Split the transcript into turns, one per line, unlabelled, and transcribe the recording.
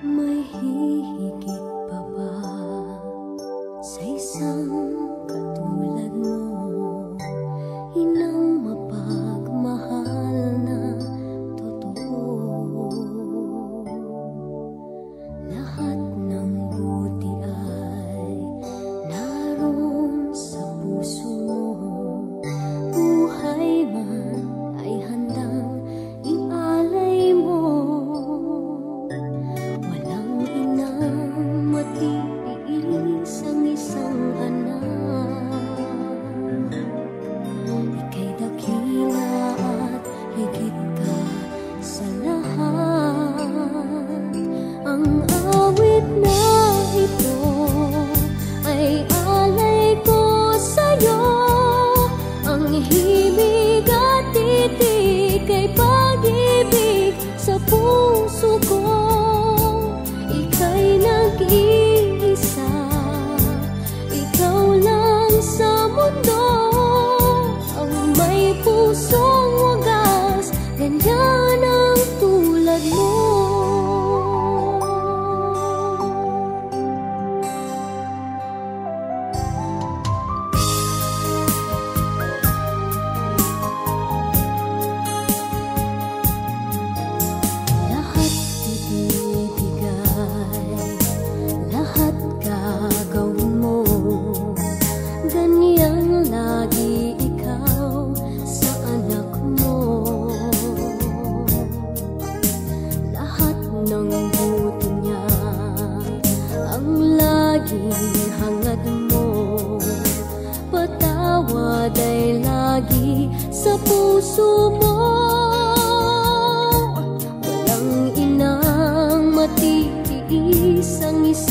May hihigit pa ba sa isang katulad mo? Inang mapagmahal na totoo. Lahat ng buti ay naroon sa puso mo. Buhay man ay handang ialay mo. Walang inang matiis ang isang anak. Ika'y dakila at higit ka sa lahat. Ang awit na ito ay alay ko sa'yo. Ang himig at titig ay pag-ibig sa puso ko. Ika'y nag-iisa, ikaw lang sa mundo. Ang may pusong wagas, ganyan ang tulad mo. Lahat ibibigay, lahat gagawin mo. Ganyan lagi ikaw sa anak mo. Lahat ng buti niya ang laging hangad mo. Patawad ay lagi sa puso mo. Walang inang matitiis ang isa